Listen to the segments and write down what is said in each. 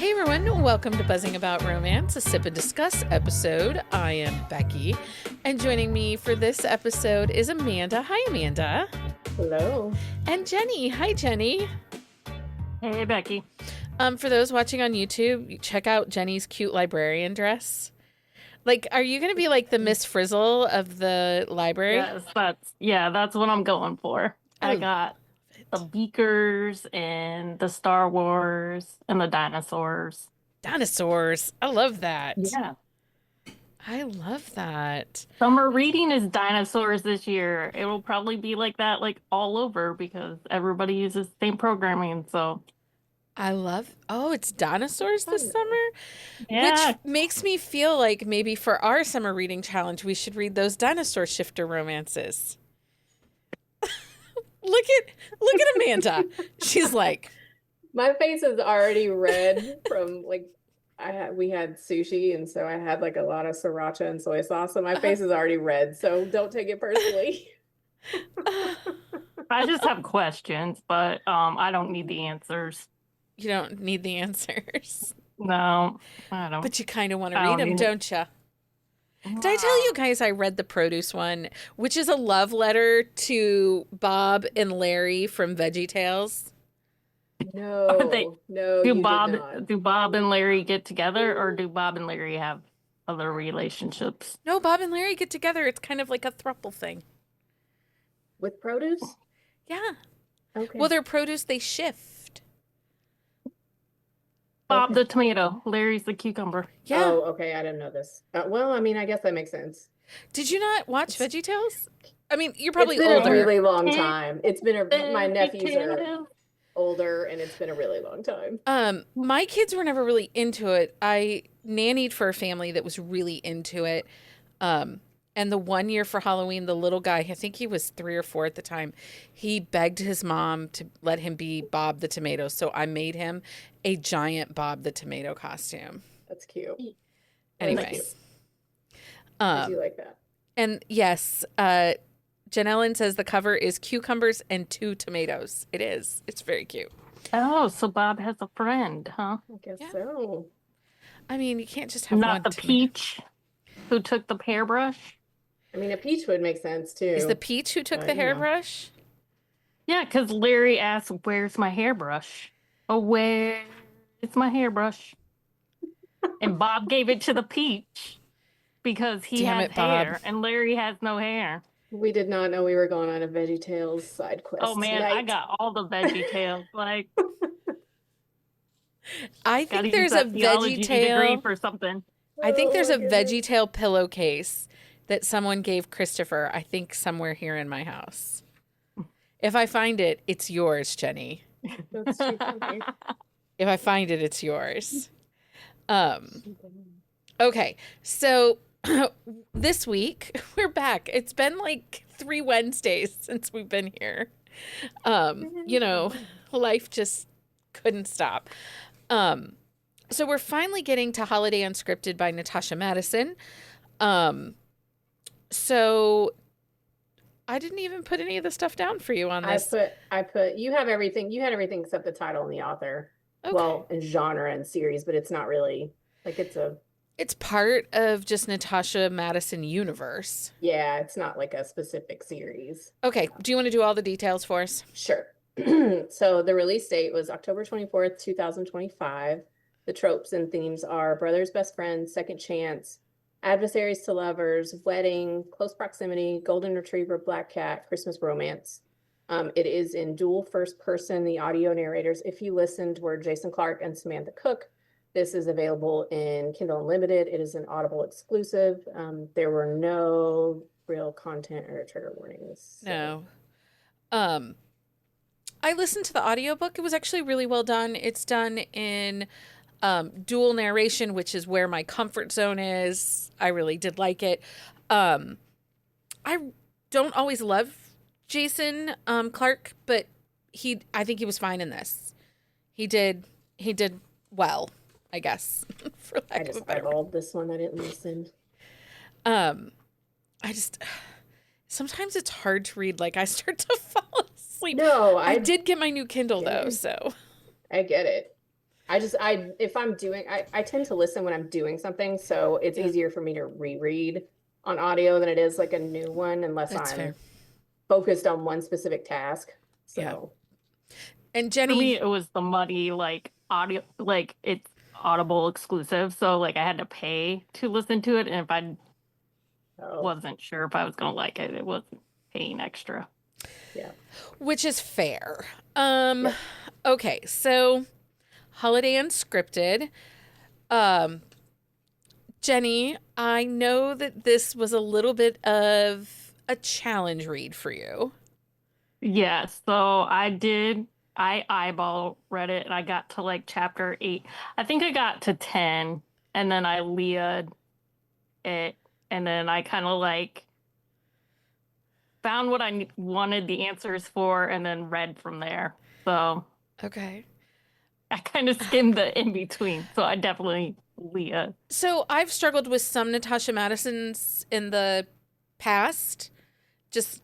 Hey everyone, welcome to Buzzing About Romance, a sip and discuss episode. I am Becky, and joining me for this episode is Amanda. Hi, Amanda. Hello. And Jenni. Hi, Jenni. Hey, Becky. For those watching on YouTube, check out Jenni's cute librarian dress. Like, are you going to be like the Miss Frizzle of the library? Yes, that's what I'm going for. I got the beakers and the Star Wars and the dinosaurs. Dinosaurs. I love that. Yeah. I love that. Summer reading is dinosaurs this year. It will probably be like that all over because everybody uses the same programming. So it's dinosaurs this summer? yeah. Which makes me feel like maybe for our summer reading challenge, we should read those dinosaur shifter romances. Look at Amanda. She's like, my face is already red from we had sushi, and so I had like a lot of sriracha and soy sauce, so my face is already red. So don't take it personally. I just have questions, but I don't need the answers. You don't need the answers. No, I don't. But you kind of want to read them, don't you? Did I tell you guys I read the produce one, which is a love letter to Bob and Larry from VeggieTales? No, do Bob and Larry get together, or do Bob and Larry have other relationships? No, Bob and Larry get together. It's kind of like a throuple thing. With produce? Yeah. Okay. Well, their produce, they shift. Bob the tomato, Larry's the cucumber. Yeah. Oh, okay. I didn't know this. Well, I mean, I guess that makes sense. Did you not watch VeggieTales? I mean, you're probably older. It's been older. a really long time. It's been my nephews are older, and it's been a really long time. My kids were never really into it. I nannied for a family that was really into it. And the one year for Halloween, the little guy, I think he was 3 or 4 at the time, he begged his mom to let him be Bob the Tomato. So I made him a giant Bob the Tomato costume. That's cute. Anyways. I do like that. And yes, Jen Ellen says the cover is cucumbers and 2 tomatoes. It is. It's very cute. Oh, so Bob has a friend, huh? I guess so. I mean, you can't just have Not one the peach who took the hairbrush. I mean, a peach would make sense too. Is the peach who took the hairbrush? Yeah, because Larry asked, "Where's my hairbrush?" Oh, where is my hairbrush? And Bob gave it to the peach because he has hair, and Larry has no hair. We did not know we were going on a VeggieTales side quest. Oh man, tonight. I got all the VeggieTales. I think there's a VeggieTale for something. I think there's a VeggieTale pillowcase that someone gave Christopher, I think somewhere here in my house. If I find it, it's yours, Jenni. That's too funny. If I find it, it's yours. Okay, so this week we're back. It's been like 3 Wednesdays since we've been here. Life just couldn't stop. So we're finally getting to Holiday Unscripted by Natasha Madison. So I didn't even put any of the stuff down for you on this. I put you have everything. You had everything except the title and the author. Okay. Well, and genre and series, but it's not really it's part of just Natasha Madison universe. Yeah, it's not like a specific series. Okay. Do you want to do all the details for us? Sure. So the release date was October 24th, 2025. The tropes and themes are brothers, best friends, second chance, adversaries to lovers, wedding, close proximity, golden retriever, black cat, Christmas romance. It is in dual first person. The audio narrators, if you listened, were Jason Clark and Samantha Cook. This is available in Kindle Unlimited. It is an Audible exclusive. There were no real content or trigger warnings. So. No. I listened to the audiobook. It was actually really well done. It's done in dual narration, which is where my comfort zone is. I really did like it. I don't always love Jason Clark, but I think he was fine in this. He did well, I guess. For lack of a better word. This one I didn't listen. Sometimes it's hard to read. Like I start to fall asleep. No, I did get my new Kindle though, so I get it. if I'm doing, I tend to listen when I'm doing something, so it's easier for me to reread on audio than it is like a new one, unless That's I'm fair. focused on one specific task. So, And For me, Jenni, it was the muddy, like, audio, like, it's Audible exclusive. So, like, I had to pay to listen to it. And if I wasn't sure if I was going to like it, it wasn't paying extra. yeah. which is fair. Yep. Okay, so Holiday Unscripted. Jenni, I know that this was a little bit of a challenge read for you. Yeah, so I eyeball read it and I got to like chapter 8. I think I got to 10 and then I Lea'd it and then I kind of like found what I wanted the answers for and then read from there. So Okay. I kind of skimmed the in between. So I definitely Leah. So I've struggled with some Natasha Madisons in the past. Just,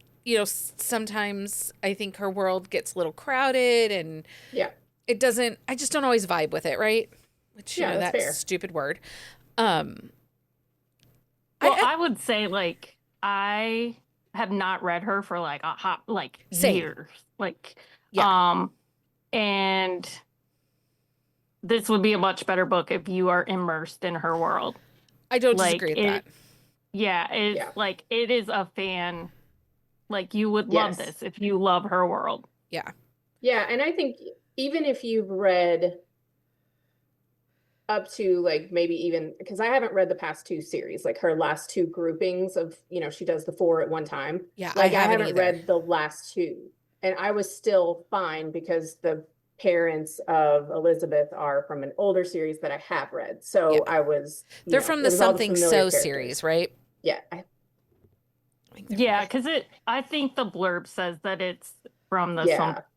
sometimes I think her world gets a little crowded and Yeah. I just don't always vibe with it, right? Which, That's that fair. stupid word. Well, I would say like I have not read her for like a hot like Same. years. Like Yeah. And this would be a much better book if you are immersed in her world. I don't disagree with that. Yeah, it's like it is a fan. Like you would love this if you love her world. Yeah. Yeah, and I think even if you've read up to like maybe even because I haven't read the past 2 series, like her last 2 groupings of, she does the 4 at one time. Yeah, like I haven't haven't either. read the last 2, and I was still fine because the parents of Elizabeth are from an older series that I have read. So I was they're from the Something So series, right? Yeah. Yeah, because I think the blurb says that it's from the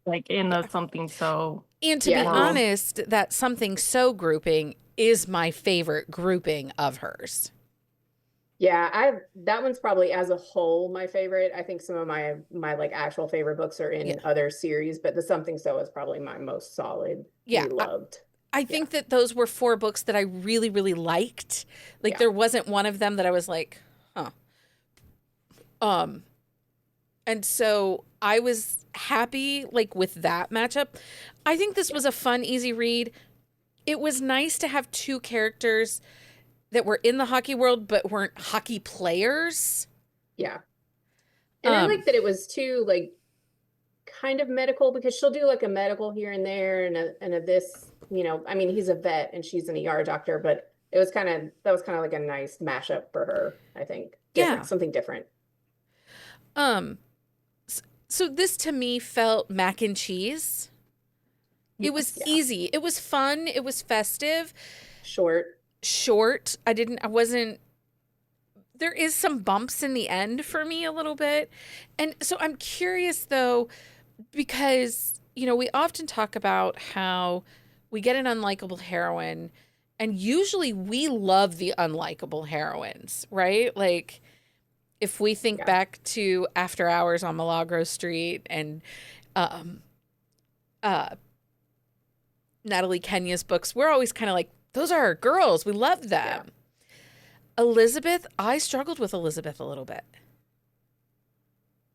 the Something So. And to be honest, that Something So grouping is my favorite grouping of hers. Yeah, that one's probably as a whole my favorite. I think some of my like actual favorite books are in other series, but the Something So is probably my most solid. Loved. I think that those were 4 books that I really, really liked. Like there wasn't one of them that I was like, huh. And so I was happy like with that matchup. I think this was a fun, easy read. It was nice to have 2 characters that were in the hockey world but weren't hockey players. Yeah. And I like that it was 2 like kind of medical, because she'll do like a medical here and there and a this, I mean, he's a vet and she's an ER doctor, but that was kind of like a nice mashup for her, I think. Something different. So this to me felt mac and cheese. It was easy. It was fun. It was festive. Short. There is some bumps in the end for me a little bit. And so I'm curious though, because, we often talk about how we get an unlikable heroine and usually we love the unlikable heroines, right? Like if we think back to After Hours on Milagro Street and Natalie Kenya's books, we're always kind of like, those are our girls. We love them. Yeah. Elizabeth, I struggled with Elizabeth a little bit.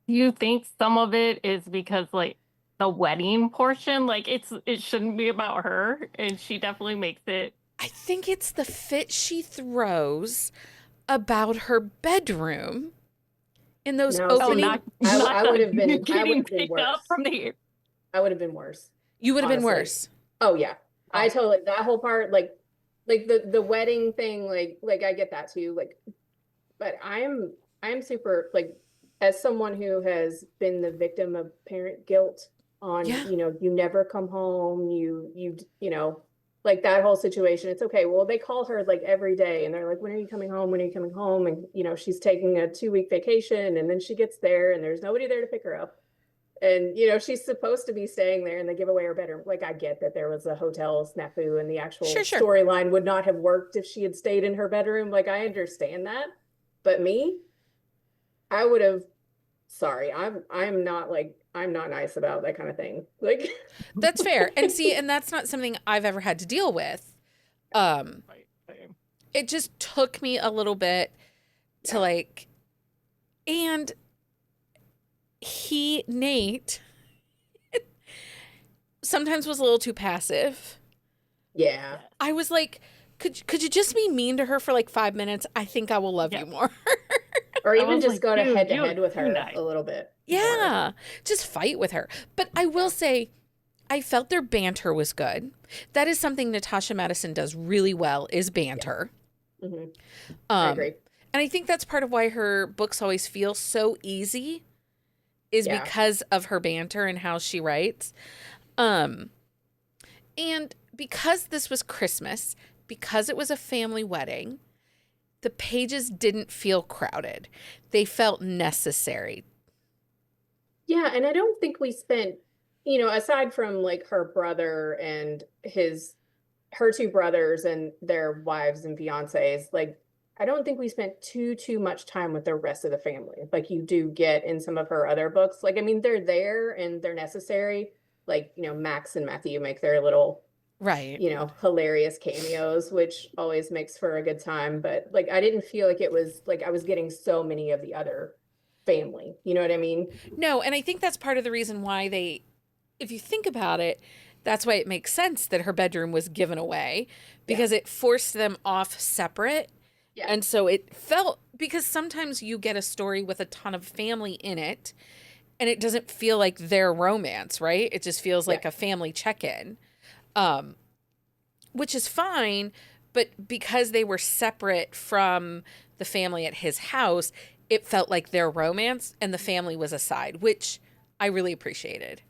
You think some of it is because like the wedding portion, like it shouldn't be about her, and she definitely makes it. I think it's the fit she throws about her bedroom in those opening. I would have been worse. From the... I would have been worse. You would have been worse. Oh yeah. I totally, that whole part, like the wedding thing, like I get that too. Like, but I'm super, like, as someone who has been the victim of parent guilt on, you never come home, you like that whole situation. It's okay. Well, they call her like every day and they're like, when are you coming home? When are you coming home? And, she's taking a 2-week vacation and then she gets there and there's nobody there to pick her up. And, she's supposed to be staying there and they give away her bedroom. Like, I get that there was a hotel snafu and the actual storyline would not have worked if she had stayed in her bedroom. Like, I understand that. But me, I would have, sorry, I'm not like, I'm not nice about that kind of thing. Like, That's fair. And see, and that's not something I've ever had to deal with. It just took me a little bit to like, and Nate sometimes was a little too passive. yeah. I was like, could you just be mean to her for like 5 minutes? I think I will love you more. Or even just like, go to dude, head with her nice. a little bit. Yeah. Just fight with her. But I will say, I felt their banter was good. That is something Natasha Madison does really well, is banter. Yeah. Mm-hmm. I agree. And I think that's part of why her books always feel so easy, is because of her banter and how she writes. And because this was Christmas, because it was a family wedding, the pages didn't feel crowded. They felt necessary. Yeah, and I don't think we spent, aside from like her brother and her two brothers and their wives and fiancés, like I don't think we spent too much time with the rest of the family. Like you do get in some of her other books. Like, I mean, they're there and they're necessary. Like, Max and Matthew make their little, right, hilarious cameos, which always makes for a good time. But like, I didn't feel like it was like I was getting so many of the other family. You know what I mean? No, and I think that's part of the reason why if you think about it, that's why it makes sense that her bedroom was given away, because it forced them off separate. Yeah. And so it felt, because sometimes you get a story with a ton of family in it and it doesn't feel like their romance, right? It just feels like a family check-in, which is fine. But because they were separate from the family at his house, it felt like their romance and the family was aside, which I really appreciated.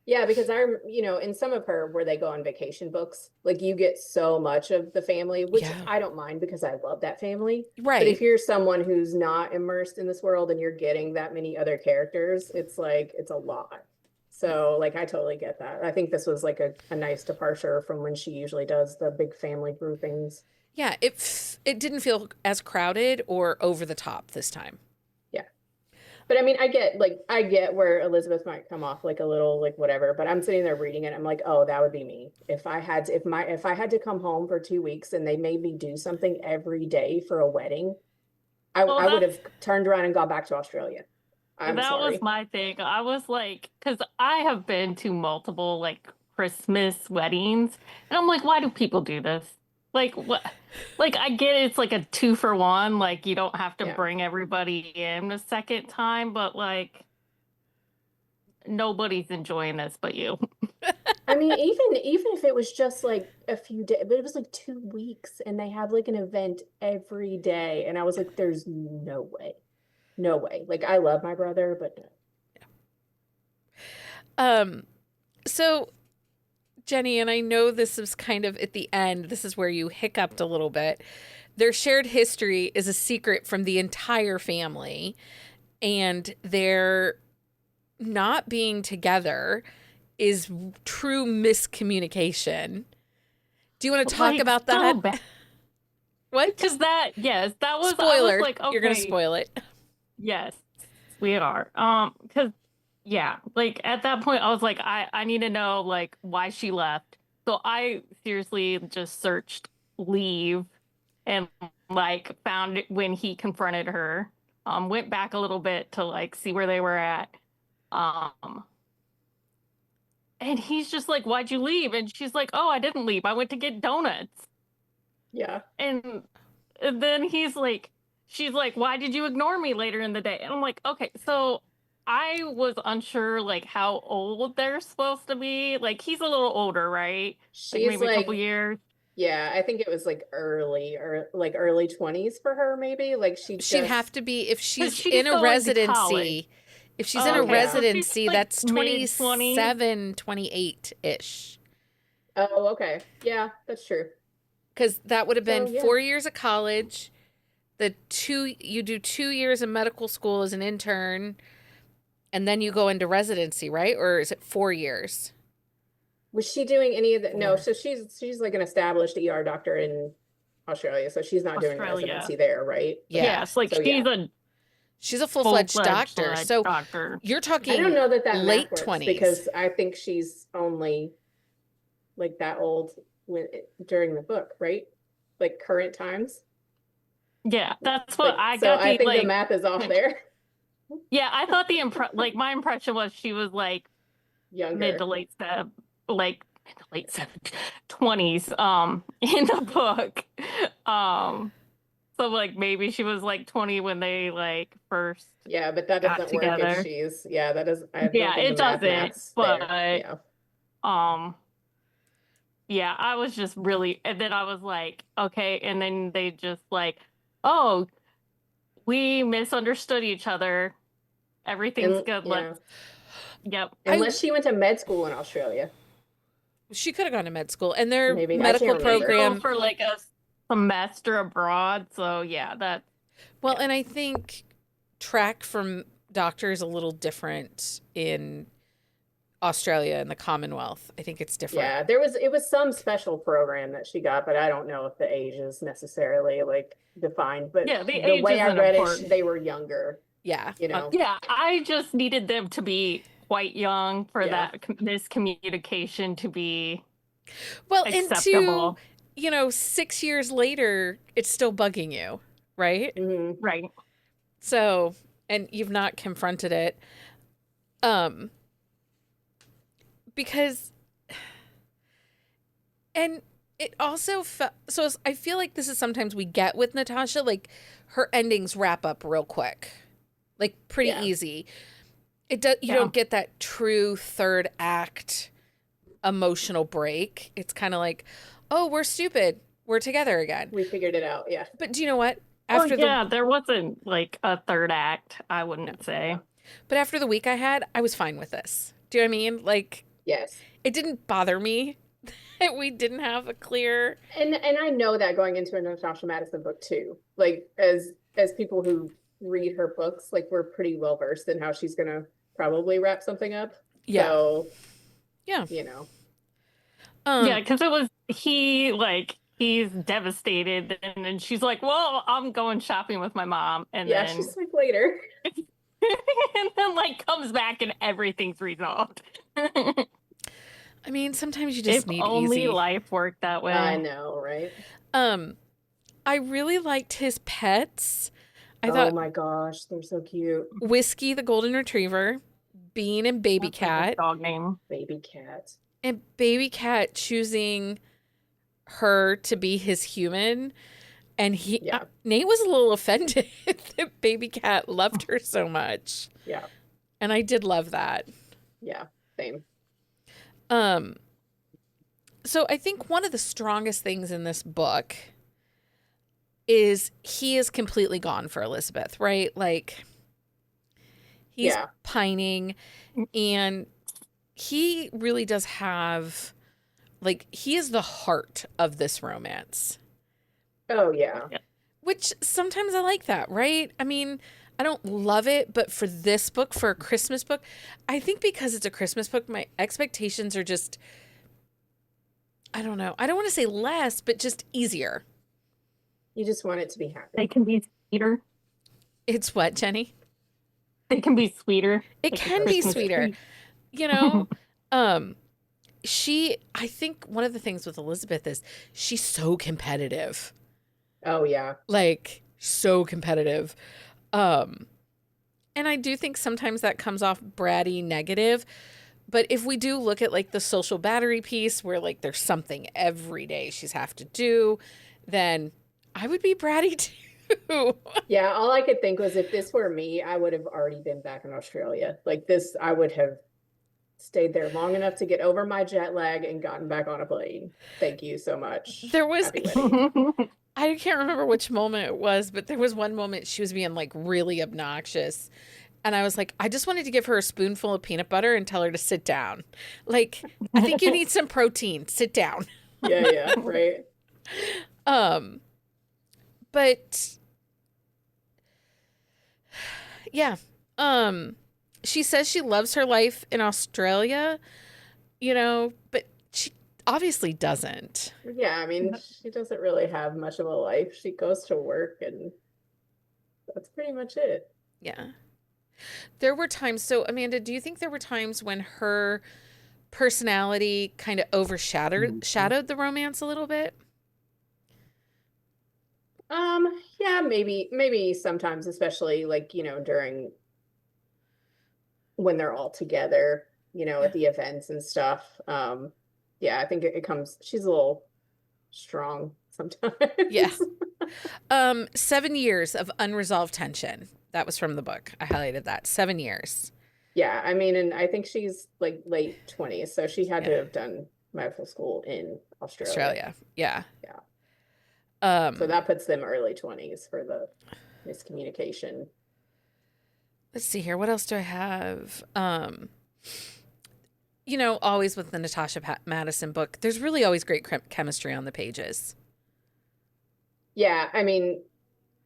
Yeah, because in some of her where they go on vacation books, like you get so much of the family, which I don't mind because I love that family. Right. But if you're someone who's not immersed in this world and you're getting that many other characters, it's like, it's a lot. So like, I totally get that. I think this was like a nice departure from when she usually does the big family groupings. Yeah, it didn't feel as crowded or over the top this time. But I mean, I get where Elizabeth might come off like a little like whatever, but I'm sitting there reading it. I'm like, oh, that would be me. If I had to come home for 2 weeks and they made me do something every day for a wedding, I would have turned around and gone back to Australia. That was my thing. I was like, because I have been to multiple like Christmas weddings, and I'm like, why do people do this? Like what? Like I get it's like a 2-for-1. Like you don't have to bring everybody in the second time, but like nobody's enjoying this but you. I mean, even if it was just like a few days, but it was like 2 weeks, and they have like an event every day, and I was like, there's no way, no way. Like I love my brother, but no. So. Jenni, and I know this is kind of at the end, this is where you hiccuped a little bit. Their shared history is a secret from the entire family, and their not being together is true miscommunication. Do you want to talk about that? What? Because that was spoiler. I was like, okay, you're gonna spoil it. Yes, we are. Because like at that point I was like, I need to know like why she left. So I seriously just searched leave and like found it when he confronted her. Went back a little bit to like see where they were at. And he's just like, why'd you leave? And she's like, oh, I didn't leave. I went to get donuts. Yeah. And then she's like, why did you ignore me later in the day? And I'm like, okay, so I was unsure like how old they're supposed to be. Like he's a little older, right? She's like maybe a couple years. Yeah, I think it was like early 20s for her, maybe. Like she'd have to be if she's in a residency. If she's in a residency, so that's 27, 28-ish. Oh, okay. Yeah, that's true. Because that would have been 4 years of college. You do 2 years of medical school as an intern, and then you go into residency, right? Or is it 4 years? Was she doing any of that? No, so she's like an established ER doctor in Australia, so she's not doing residency there, right? Yes, like She's a full-fledged doctor. So doctor. you're I talking don't know that late math works 20s. because I think she's only like that old during the book, right? Like current times. Yeah, that's what I So got. I think the math is off there. Yeah, I thought my impression was she was like Younger. mid to late 20s in the book. So like maybe she was like 20 when they like first Yeah, but that got doesn't work together. if she's that does I don't Yeah, think it the math's doesn't. But there. yeah, I was just really, and then I was like, okay, and then they just like, oh, we misunderstood each other. Everything's good. Yeah. Yep. Unless she went to med school in Australia. She could have gone to med school, and their Maybe. medical I can't remember. program for like a semester abroad. So yeah, that. Well, Yeah. and I think track from doctor is a little different in Australia and the Commonwealth. I think it's different. Yeah, it was some special program that she got, but I don't know if the age is necessarily like defined. But Yeah, the the age way I isn't read important. it, they were younger. Yeah. You know. Yeah, I just needed them to be quite young for Yeah. that miscommunication to be Well, acceptable. and 6 years later, it's still bugging you, right? Mm-hmm. Right. So, and you've not confronted it. Because, and it also so I feel like this is sometimes we get with Natasha, like her endings wrap up real quick, like pretty easy. You don't get that true third act emotional break. It's kind of like, oh, we're stupid, we're together again, We figured it out. Yeah. But do you know what? There wasn't like a third act, I wouldn't say. But after the week I had, I was fine with this. Do you know what I mean? Like, yes, it didn't bother me that we didn't have a clear. And I know that going into a Natasha Madison book too. Like as people who read her books, like we're pretty well versed in how she's gonna probably wrap something up. Yeah. So, yeah. Yeah, because he's devastated, and then she's like, well, I'm going shopping with my mom, and then she's like later. and then like comes back and everything's resolved. I mean, sometimes you just need only easy. life worked that way. I know, right? I really liked his pets. I thought, thought, oh my gosh, they're so cute. Whiskey, the golden retriever, Bean, and Baby That's Cat. Dog name. Baby Cat. And Baby Cat choosing her to be his human. And Nate was a little offended that Baby Cat loved her so much. Yeah. And I did love that. Yeah, same. So I think one of the strongest things in this book is he is completely gone for Elizabeth, right? Like, he's pining, and he really does have, like, he is the heart of this romance. Oh, yeah. Which sometimes I like that, right? I mean, I don't love it, but for this book, for a Christmas book, I think because it's a Christmas book, my expectations are just, I don't know. I don't want to say less, but just easier. You just want it to be happy. They can be sweeter. It's what, Jenny? They can be sweeter. It can be sweeter. You know, I think one of the things with Elizabeth is she's so competitive. Oh, yeah. Like, so competitive. And I do think sometimes that comes off bratty negative. But if we do look at, like, the social battery piece where, like, there's something every day she's have to do, then I would be bratty too. Yeah, all I could think was if this were me, I would have already been back in Australia. Like this, I would have stayed there long enough to get over my jet lag and gotten back on a plane. Thank you so much. There was, I can't remember which moment it was, but there was one moment she was being, like, really obnoxious. And I was like, I just wanted to give her a spoonful of peanut butter and tell her to sit down. Like, I think you need some protein. Sit down. Yeah, right. But yeah. She says she loves her life in Australia, but she obviously doesn't. Yeah, I mean, she doesn't really have much of a life. She goes to work and that's pretty much it. Yeah. There were times, so Amanda, do you think there were times when her personality kind of shadowed the romance a little bit? Yeah, maybe sometimes, especially like, during when they're all together, at the events and stuff. Yeah, I think it comes, she's a little strong sometimes. Yeah. 7 years of unresolved tension. That was from the book. I highlighted that. 7 years. Yeah, I mean, and I think she's like late 20s, so she had to Yeah. have done medical school in Australia. Australia. Yeah. Yeah. So that puts them early 20s for the miscommunication. Let's see here. What else do I have? Always with the Natasha Madison book, there's really always great chemistry on the pages. Yeah, I mean,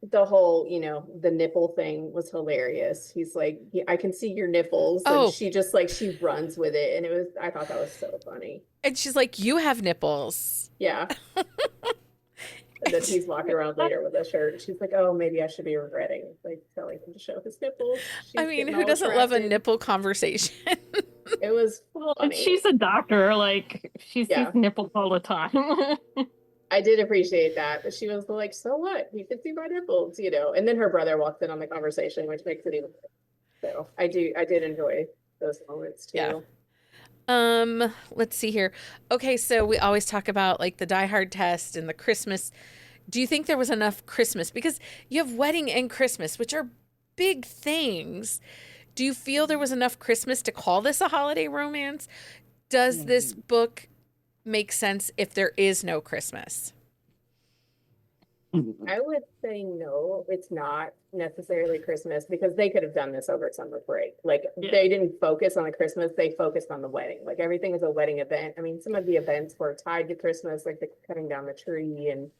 the whole, the nipple thing was hilarious. He's like, I can see your nipples. And Oh. she just she runs with it. And I thought that was so funny. And she's like, you have nipples. Yeah. And then he's walking around later with a shirt. And she's like, oh, maybe I should be regretting telling him to show his nipples. I mean, who doesn't love a nipple conversation? It was and she's a doctor. Like, she sees nipples all the time. I did appreciate that, but she was like, so what? You can see my nipples, And then her brother walked in on the conversation, which makes it even better. So I did enjoy those moments too. Yeah. Let's see here. Okay, so we always talk about like the Die Hard test and the Christmas. Do you think there was enough Christmas? Because you have wedding and Christmas, which are big things. Do you feel there was enough Christmas to call this a holiday romance? Does this book make sense if there is no Christmas? I would say no, it's not necessarily Christmas, because they could have done this over summer break. They didn't focus on the Christmas, they focused on the wedding. Like, everything is a wedding event. I mean, some of the events were tied to Christmas, like the cutting down the tree and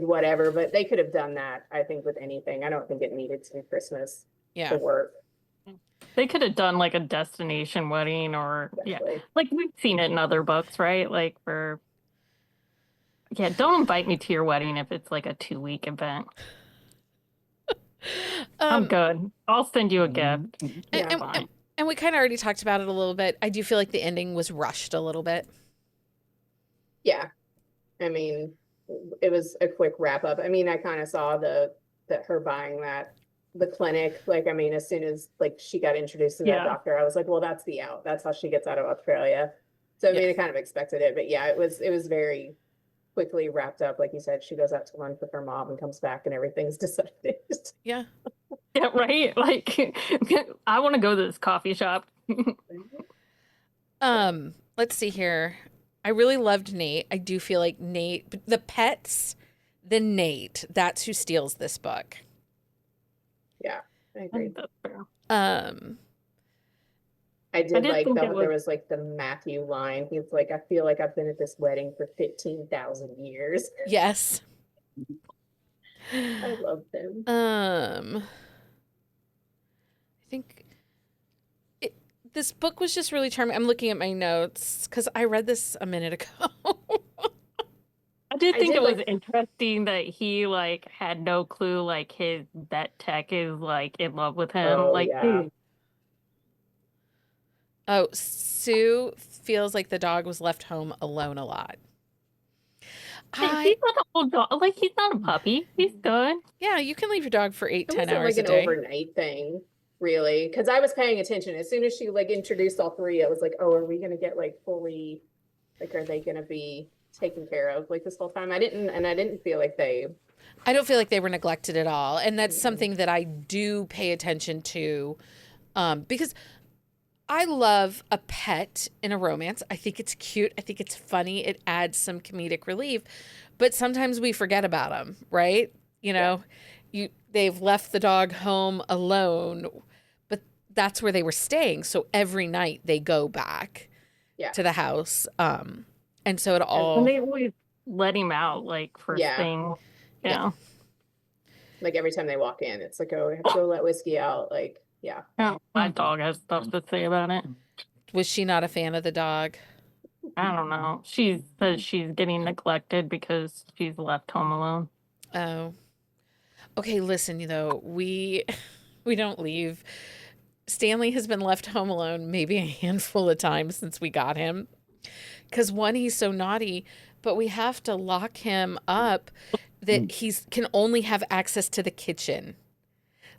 whatever, but they could have done that, I think, with anything. I don't think it needed to be Christmas to work. They could have done like a destination wedding or like we've seen it in other books, right? Like don't invite me to your wedding if it's like a 2-week event. I'm good. I'll send you a gift. And we kind of already talked about it a little bit. I do feel like the ending was rushed a little bit. Yeah. I mean, it was a quick wrap up. I mean, I kind of saw that her buying the clinic, as soon as she got introduced to that doctor, I was like, well, that's the out. That's how she gets out of Australia. So I mean, I kind of expected it, but yeah, it was very quickly wrapped up. Like you said, she goes out to lunch with her mom and comes back and everything's decided. Yeah. Yeah, right. Like, I want to go to this coffee shop. Let's see here. I really loved Nate. I do feel like Nate, the pets, that's who steals this book. Yeah, I agree. I did like there was the Matthew line. He's like, I feel like I've been at this wedding for 15,000 years. Yes. I loved him. I think this book was just really charming. I'm looking at my notes because I read this a minute ago. I did think it was interesting that he had no clue his vet tech is in love with him. Oh, Sue feels like the dog was left home alone a lot. He's not a old dog. He's not a puppy. He's good. Yeah, you can leave your dog for 8-10 hours a day. It wasn't an overnight thing, really, because I was paying attention. As soon as she introduced all three, I was like, oh, are we gonna get fully are they gonna be taken care of this whole time? I didn't feel like they. I don't feel like they were neglected at all, and that's something that I do pay attention to, because I love a pet in a romance. I think it's cute. I think it's funny. It adds some comedic relief, but sometimes we forget about them, right? They've left the dog home alone, but that's where they were staying. So every night they go back to the house. And so it all. And they always let him out first thing. Yeah. Every time they walk in, it's oh, we have to go let Whiskey out. Yeah. My dog has stuff to say about it. Was she not a fan of the dog? I don't know. She says she's getting neglected because she's left home alone. Oh. Okay, listen, we We don't leave. Stanley has been left home alone maybe a handful of times since we got him. Because one, he's so naughty, but we have to lock him up that can only have access to the kitchen.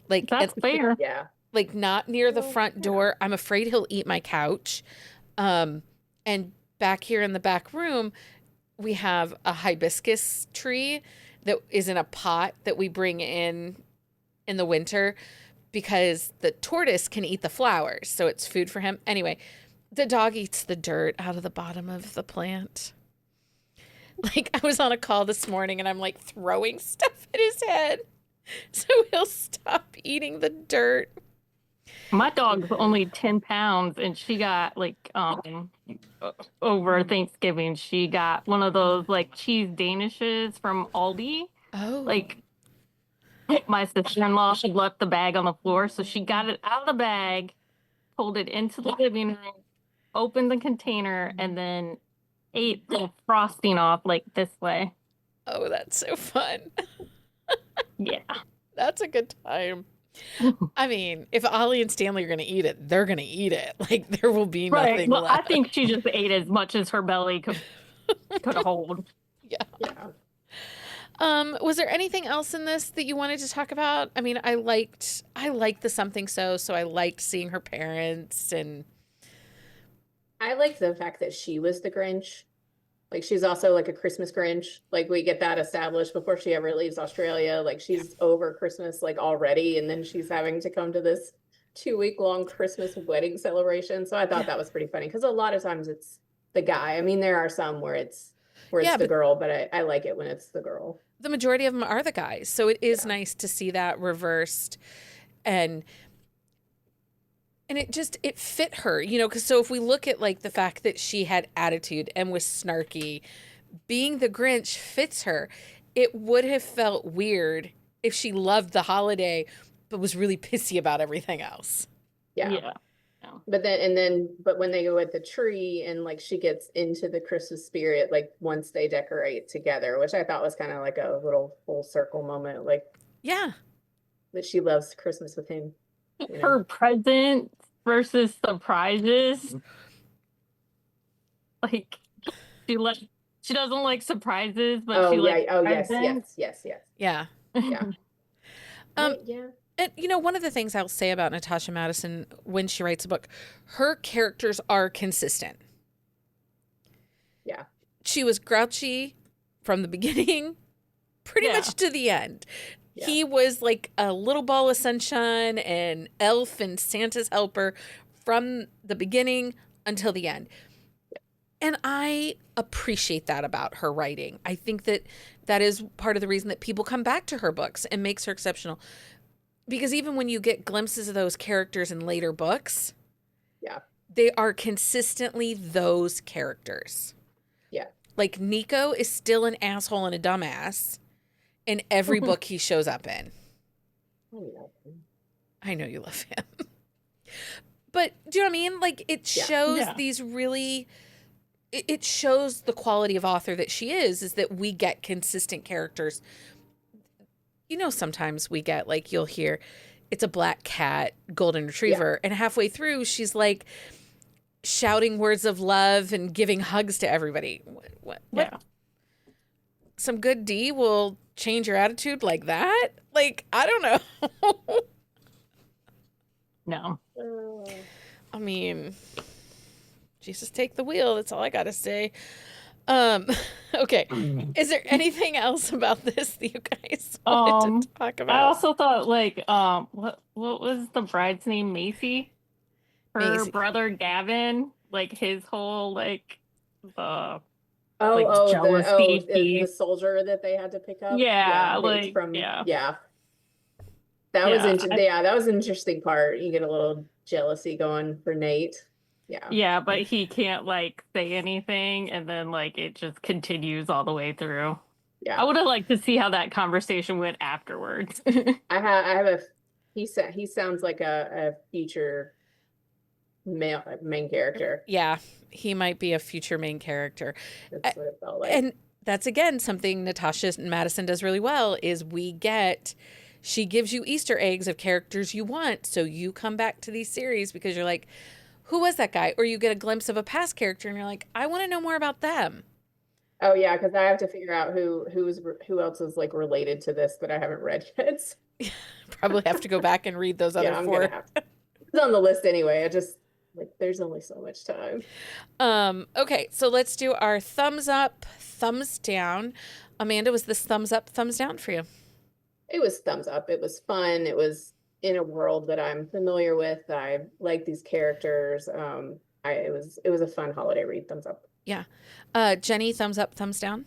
Like That's fair. Yeah. Like not near the front door. I'm afraid he'll eat my couch. And back here in the back room, we have a hibiscus tree that is in a pot that we bring in the winter because the tortoise can eat the flowers. So it's food for him. Anyway, the dog eats the dirt out of the bottom of the plant. Like, I was on a call this morning and I'm like throwing stuff at his head so he'll stop eating the dirt. My dog's only 10 pounds, and she got over Thanksgiving, she got one of those like cheese danishes from Aldi. Oh. Like, my sister-in-law had left the bag on the floor, so she got it out of the bag, pulled it into the living room, opened the container, and then ate the frosting off like this way. Oh, that's so fun. Yeah. That's a good time. I mean, if Ollie and Stanley are going to eat it, they're going to eat it. Like, there will be nothing Well, left. I think she just ate as much as her belly could hold. Yeah. Yeah. Was there anything else in this that you wanted to talk about? I mean, I liked the something so I liked seeing her parents, and I liked the fact that she was the Grinch. Like, she's also like a Christmas Grinch. Like, we get that established before she ever leaves Australia. Like, she's over Christmas like already, and then she's having to come to this 2-week long Christmas wedding celebration. So I thought that was pretty funny because a lot of times it's the guy. I mean, there are some where it's the girl, but I like it when it's the girl. The majority of them are the guys. So it is nice to see that reversed, and it fit her, you know, because so if we look at like the fact that she had attitude and was snarky, being the Grinch fits her. It would have felt weird if she loved the holiday but was really pissy about everything else. Yeah. But when they go with the tree and like she gets into the Christmas spirit, like once they decorate together, which I thought was kind of like a little full circle moment, like that she loves Christmas with him. You know? Her presents versus surprises. Like, she doesn't like surprises, but she likes presents. Yes. Yeah. Yeah. And, you know, one of the things I'll say about Natasha Madison when she writes a book, her characters are consistent. Yeah. She was grouchy from the beginning, pretty much to the end. Yeah. He was like a little ball of sunshine and elf and Santa's helper from the beginning until the end. And I appreciate that about her writing. I think that is part of the reason that people come back to her books and makes her exceptional. Because even when you get glimpses of those characters in later books, they are consistently those characters. Yeah. Like Nico is still an asshole and a dumbass in every book he shows up in. I know you love him. But do you know what I mean? Like, it shows these really... It shows the quality of author that she is that we get consistent characters. You know, sometimes we get, like, you'll hear, it's a black cat, golden retriever, and halfway through, she's, like, shouting words of love and giving hugs to everybody. What? Some good D will change your attitude like that? Like, I don't know. No. I mean... Jesus, take the wheel. That's all I got to say. Okay. Is there anything else about this that you guys wanted to talk about? I also thought, like, what was the bride's name? Macy? Her brother Gavin, like his whole like the jealousy. soldier that they had to pick up. That was an interesting part. You get a little jealousy going for Nate. Yeah, but he can't like say anything, and then like it just continues all the way through. Yeah, I would have liked to see how that conversation went afterwards. He sounds like a future main character. Yeah, he might be a future main character. That's what it felt like. And that's again something Natasha Madison does really well is we get she gives you Easter eggs of characters you want. So you come back to these series because you're like, who was that guy? Or you get a glimpse of a past character and you're like, I want to know more about them. Oh yeah, because I have to figure out who else is like related to this that I haven't read yet. Probably have to go back and read those other Yeah, I'm four. gonna have to. It's on the list anyway. I just like there's only so much time. Okay, so let's do our thumbs up, thumbs down. Amanda, was this thumbs up, thumbs down for you? It was thumbs up. It was fun. It was in a world that I'm familiar with. I like these characters. It was a fun holiday read. Thumbs up. Yeah. Jenni, thumbs up, thumbs down?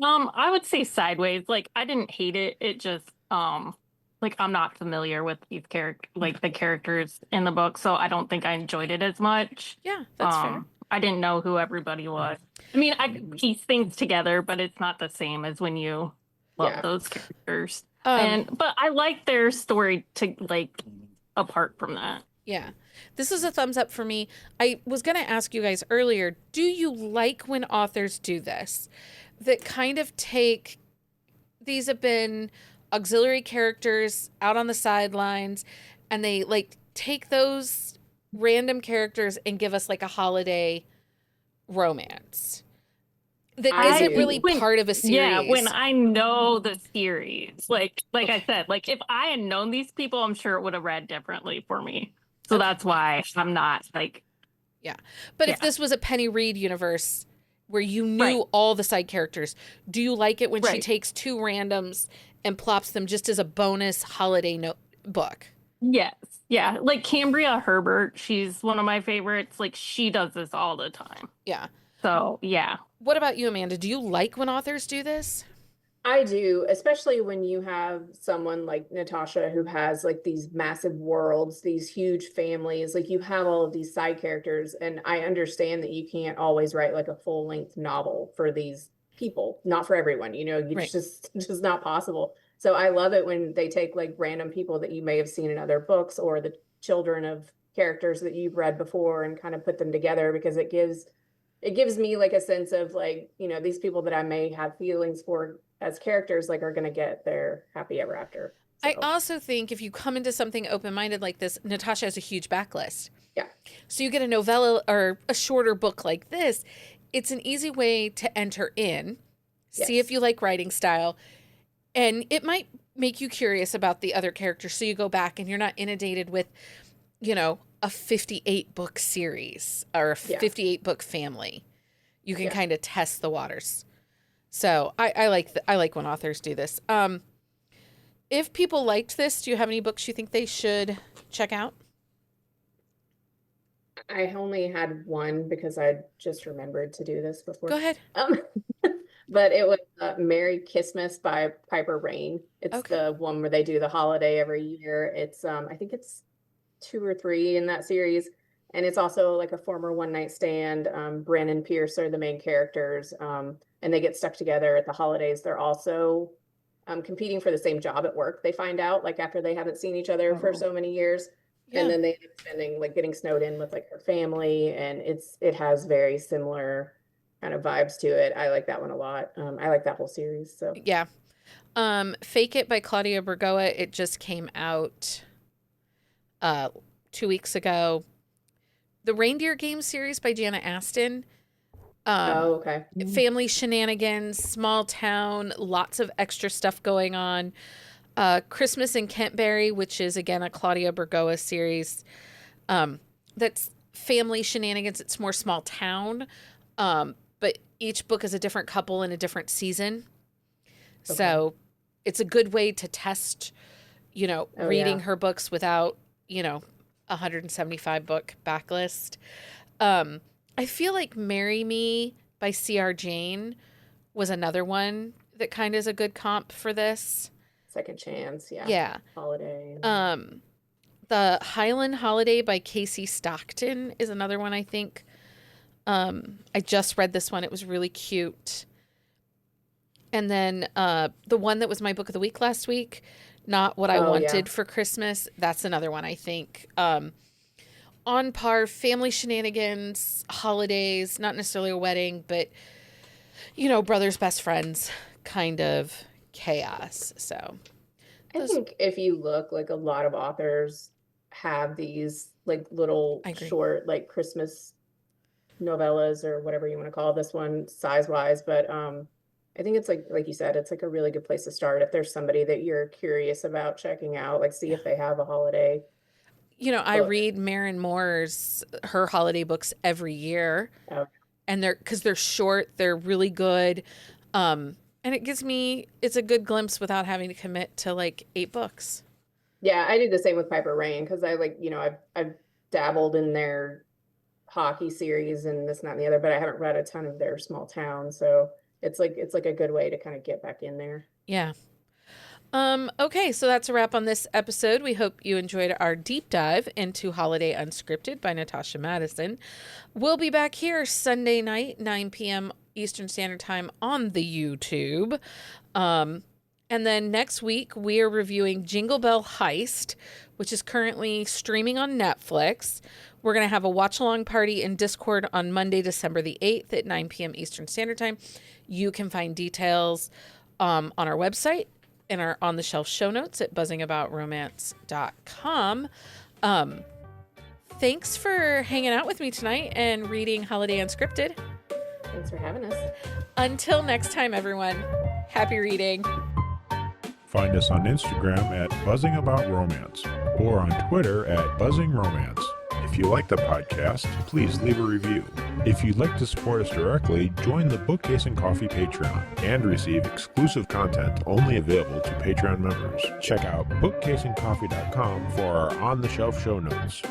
I would say sideways. Like, I didn't hate it. It just, like, I'm not familiar with these the characters in the book, so I don't think I enjoyed it as much. Yeah, that's fair. I didn't know who everybody was. I mean, I piece things together, but it's not the same as when you love those characters. But I like their story to like apart from that. Yeah. This is a thumbs up for me. I was going to ask you guys earlier, do you like when authors do this? That kind of take, these have been auxiliary characters out on the sidelines, and they like take those random characters and give us like a holiday romance that isn't really part of a series. Yeah, when I know the series, like I said, like if I had known these people, I'm sure it would have read differently for me. So that's why I'm not like. Yeah. But if this was a Penny Reed universe where you knew all the side characters, do you like it when she takes two randoms and plops them just as a bonus holiday book? Yes. Yeah. Like Cambria Herbert, she's one of my favorites. Like she does this all the time. Yeah. So, yeah. What about you, Amanda? Do you like when authors do this? I do, especially when you have someone like Natasha who has like these massive worlds, these huge families, like you have all of these side characters. And I understand that you can't always write like a full length novel for these people, not for everyone, it's just not possible. So I love it when they take like random people that you may have seen in other books or the children of characters that you've read before and kind of put them together, because it gives me like a sense of like, these people that I may have feelings for as characters like are going to get their happy ever after. So. I also think if you come into something open-minded like this, Natasha has a huge backlist. Yeah. So you get a novella or a shorter book like this, it's an easy way to enter in, see if you like writing style, and it might make you curious about the other characters. So you go back and you're not inundated with, a 58 book series or a 58 book family. You can kind of test the waters. So I like when authors do this. If people liked this, do you have any books you think they should check out? I only had one because I just remembered to do this before. Go ahead. But it was Merry Christmas by Piper Rain. It's the one where they do the holiday every year. It's I think it's 2 or 3 in that series. And it's also like a former one night stand. Bran and Pierce are the main characters. And they get stuck together at the holidays. They're also competing for the same job at work. They find out like after they haven't seen each other for so many years. Yeah. And then they end up spending like getting snowed in with like her family. And it has very similar kind of vibes to it. I like that one a lot. I like that whole series. So yeah. Fake It by Claudia Bergoa. It just came out 2 weeks ago. The Reindeer Games series by Jana Aston. Family shenanigans, small town, lots of extra stuff going on. Christmas in Kentberry, which is again a Claudia Bergoa series. That's family shenanigans. It's more small town, but each book is a different couple in a different season. Okay. So it's a good way to test, reading her books without, 175 book backlist. I feel like Marry Me by C.R. Jane was another one that kind of is a good comp for this. Second Chance, yeah. Yeah. Holiday. The Highland Holiday by Casey Stockton is another one I think. I just read this one. It was really cute. And then the one that was my book of the week last week, Not What I Wanted for Christmas. That's another one I think. On par, family shenanigans, holidays, not necessarily a wedding, but, brothers, best friends kind of chaos. So I think if you look, like a lot of authors have these like little short, like Christmas novellas or whatever you want to call this one size wise. But I think it's like you said, it's like a really good place to start if there's somebody that you're curious about checking out, like see if they have a holiday. You know, I read Maren Moore's her holiday books every year. Okay. And because they're short, they're really good. And it's a good glimpse without having to commit to like 8 books. Yeah, I do the same with Piper Rain because I I've dabbled in their hockey series and this and that and the other, but I haven't read a ton of their small town. So it's like a good way to kind of get back in there. Yeah. Okay, so that's a wrap on this episode. We hope you enjoyed our deep dive into Holiday Unscripted by Natasha Madison. We'll be back here Sunday night, 9 p.m. Eastern Standard Time on the YouTube. And then next week, we are reviewing Jingle Bell Heist, which is currently streaming on Netflix. We're going to have a watch-along party in Discord on Monday, December the 8th at 9 p.m. Eastern Standard Time. You can find details on our website in our On the Shelf show notes at buzzingaboutromance.com. Thanks for hanging out with me tonight and reading Holiday Unscripted. Thanks for having us. Until next time, everyone, happy reading. Find us on Instagram at buzzingaboutromance or on Twitter at buzzingromance. If you like the podcast, please leave a review. If you'd like to support us directly, join the Bookcase and Coffee Patreon and receive exclusive content only available to Patreon members. Check out bookcaseandcoffee.com for our on-the-shelf show notes.